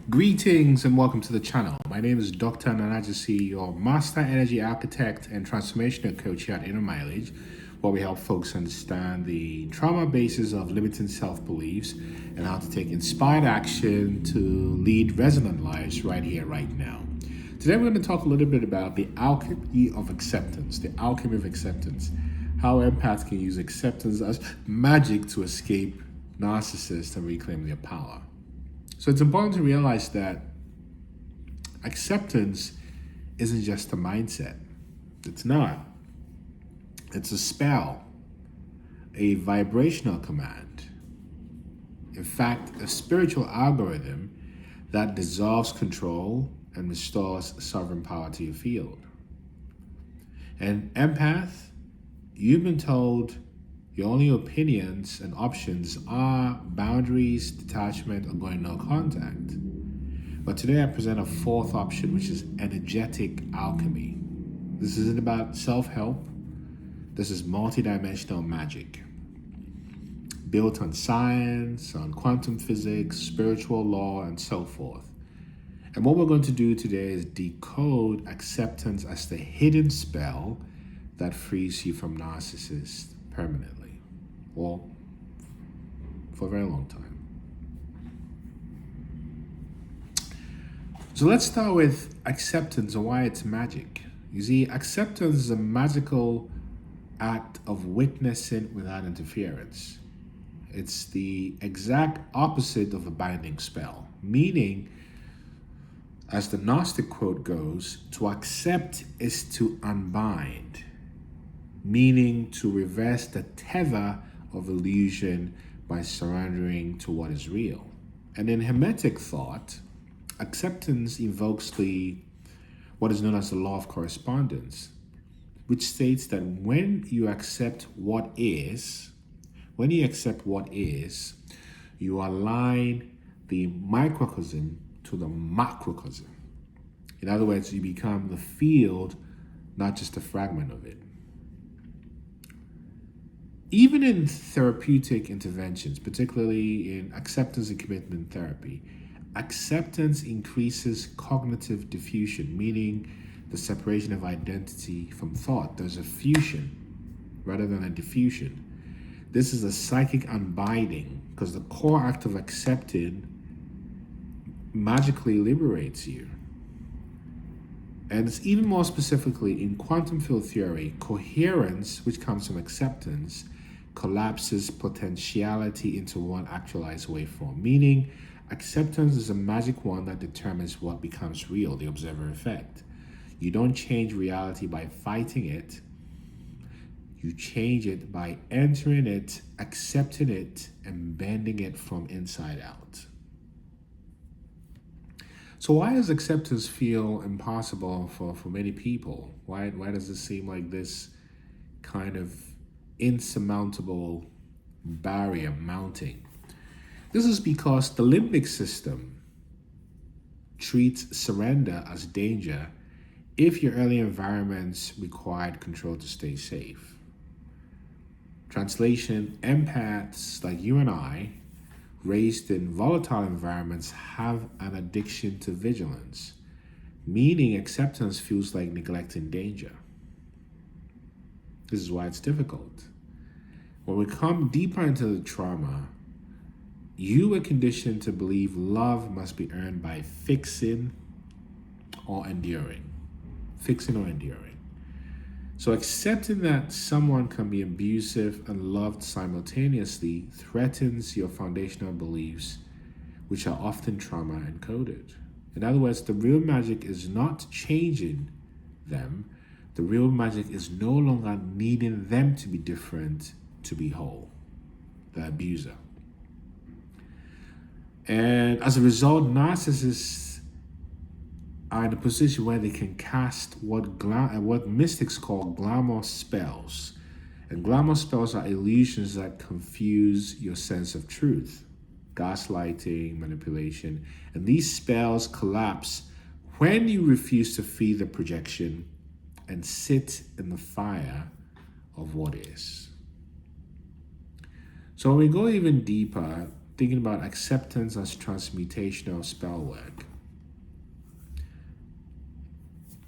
Greetings and welcome to the channel. My name is Dr. Gyesie, your Master Energy Architect and Transformational Coach here at Inner Mileage, where we help folks understand the trauma basis of limiting self-beliefs and how to take inspired action to lead resonant lives right here, right now. Today we're going to talk a little bit about the alchemy of acceptance, how empaths can use acceptance as magic to escape narcissists and reclaim their power. So it's important to realize that acceptance isn't just a mindset. It's not. It's a spell, a vibrational command. In fact, a spiritual algorithm that dissolves control and restores sovereign power to your field. And empath, you've been told your only opinions and options are boundaries, detachment, or going no contact. But today I present a fourth option, which is energetic alchemy. This isn't about self-help. This is multidimensional magic, built on science, on quantum physics, spiritual law, and so forth. And what we're going to do today is decode acceptance as the hidden spell that frees you from narcissists permanently. Well, for a very long time. So let's start with acceptance and why it's magic. You see, acceptance is a magical act of witnessing without interference. It's the exact opposite of a binding spell, meaning, as the Gnostic quote goes, to accept is to unbind, meaning to reverse the tether of illusion by surrendering to what is real. And in Hermetic thought, acceptance invokes what is known as the law of correspondence, which states that when you accept what is, you align the microcosm to the macrocosm. In other words, you become the field, not just a fragment of it. Even in therapeutic interventions, particularly in acceptance and commitment therapy, acceptance increases cognitive diffusion, meaning the separation of identity from thought. There's a fusion rather than a diffusion. This is a psychic unbinding because the core act of accepting magically liberates you. And it's even more specifically in quantum field theory, coherence, which comes from acceptance, collapses potentiality into one actualized waveform, meaning acceptance is a magic wand that determines what becomes real, the observer effect. You don't change reality by fighting it. You change it by entering it, accepting it, and bending it from inside out. So why does acceptance feel impossible for many people? Why does it seem like this kind of insurmountable barrier mounting? This is because the limbic system treats surrender as danger if your early environments required control to stay safe. Translation, empaths like you and I, raised in volatile environments, have an addiction to vigilance, meaning acceptance feels like neglecting danger. This is why it's difficult. When we come deeper into the trauma, you were conditioned to believe love must be earned by fixing or enduring. So accepting that someone can be abusive and loved simultaneously threatens your foundational beliefs, which are often trauma encoded. In other words, the real magic is not changing them. The real magic is no longer needing them to be different to be whole, the abuser. And as a result, narcissists are in a position where they can cast what mystics call glamour spells. And glamour spells are illusions that confuse your sense of truth, gaslighting, manipulation. And these spells collapse when you refuse to feed the projection and sit in the fire of what is. So when we go even deeper, thinking about acceptance as transmutational spell work.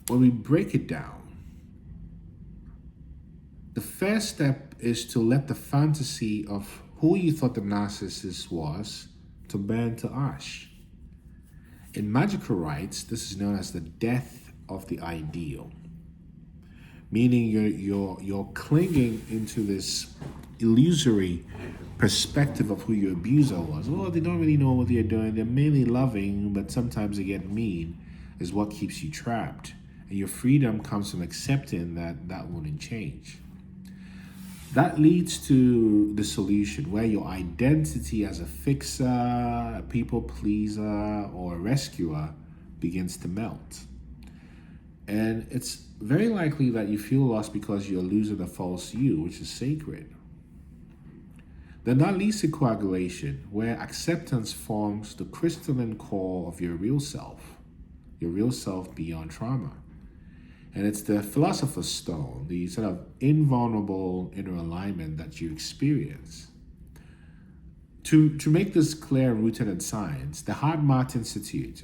When we break it down, the first step is to let the fantasy of who you thought the narcissist was to burn to ash. In magical rites, this is known as the death of the ideal, meaning you're clinging into this illusory perspective of who your abuser was. Oh, they don't really know what they're doing. They're mainly loving, but sometimes they get mean, is what keeps you trapped. And your freedom comes from accepting that that wouldn't change. That leads to the solution where your identity as a fixer, a people pleaser, or a rescuer begins to melt. And it's very likely that you feel lost because you're losing the false you, which is sacred. Then that leads to coagulation, where acceptance forms the crystalline core of your real self beyond trauma. And it's the philosopher's stone, the sort of invulnerable inner alignment that you experience. To make this clear and rooted in science, the Heart Math Institute,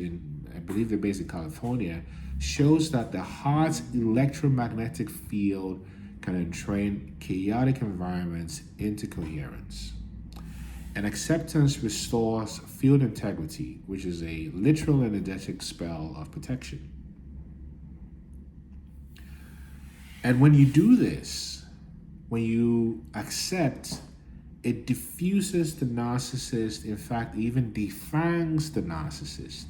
I believe they're based in California, shows that the heart's electromagnetic field can entrain chaotic environments into coherence. And acceptance restores field integrity, which is a literal and energetic spell of protection. And when you do this, when you accept, it diffuses the narcissist, in fact, even defangs the narcissist,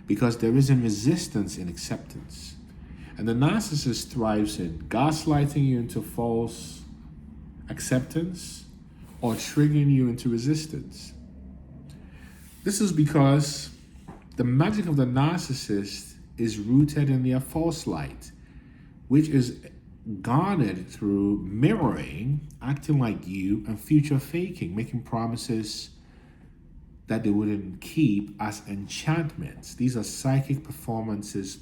because there isn't resistance in acceptance. And the narcissist thrives in gaslighting you into false acceptance or triggering you into resistance. This is because the magic of the narcissist is rooted in their false light, which is garnered through mirroring, acting like you, and future faking, making promises that they wouldn't keep as enchantments. These are psychic performances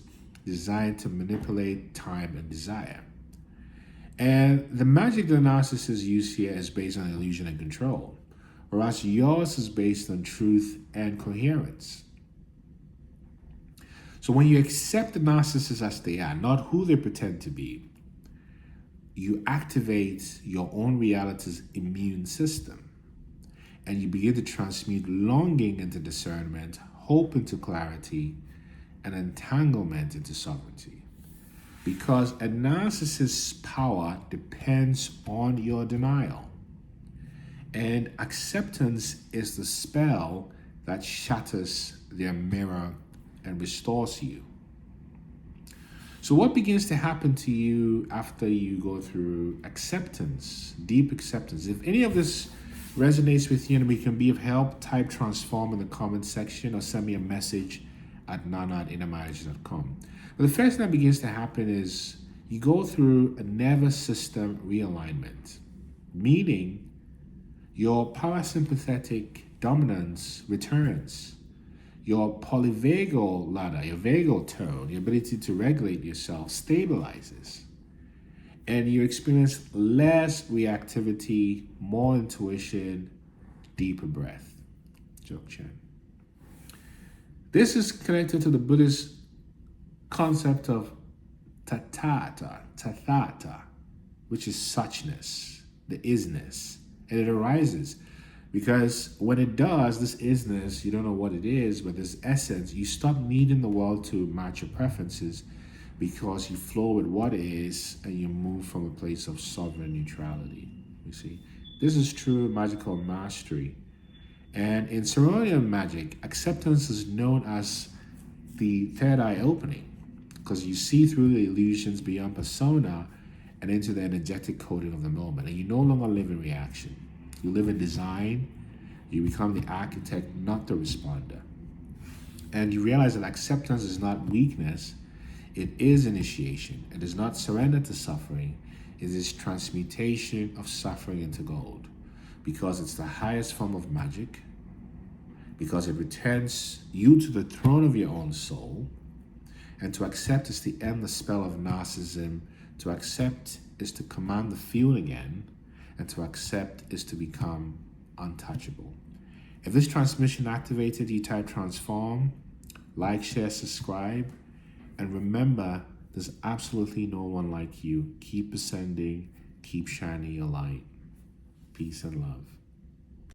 designed to manipulate time and desire. And the magic the narcissists use here is based on illusion and control, whereas yours is based on truth and coherence. So when you accept the narcissists as they are, not who they pretend to be, you activate your own reality's immune system, and you begin to transmute longing into discernment, hope into clarity, and entanglement into sovereignty. Because a narcissist's power depends on your denial, and acceptance is the spell that shatters their mirror and restores you. So what begins to happen to you after you go through acceptance, deep acceptance? If any of this resonates with you and we can be of help, type transform in the comment section or send me a message at nana@innermarriage.com. But the first thing that begins to happen is you go through a nervous system realignment, meaning your parasympathetic dominance returns. Your polyvagal ladder, your vagal tone, your ability to regulate yourself stabilizes. And you experience less reactivity, more intuition, deeper breath. Dzogchen. This is connected to the Buddhist concept of tathata, which is suchness, the isness. And it arises because when it does, this isness, you don't know what it is, but this essence, you stop needing the world to match your preferences because you flow with what is and you move from a place of sovereign neutrality. You see, this is true magical mastery. And in ceremonial magic, acceptance is known as the third eye opening because you see through the illusions beyond persona and into the energetic coding of the moment. And you no longer live in reaction. You live in design, you become the architect, not the responder. And you realize that acceptance is not weakness, it is initiation. It is not surrender to suffering, it is transmutation of suffering into gold. Because it's the highest form of magic, because it returns you to the throne of your own soul, and to accept is to end the spell of narcissism. To accept is to command the field again, and to accept is to become untouchable. If this transmission activated, you type transform, like, share, subscribe, and remember, there's absolutely no one like you. Keep ascending, keep shining your light. Peace and love.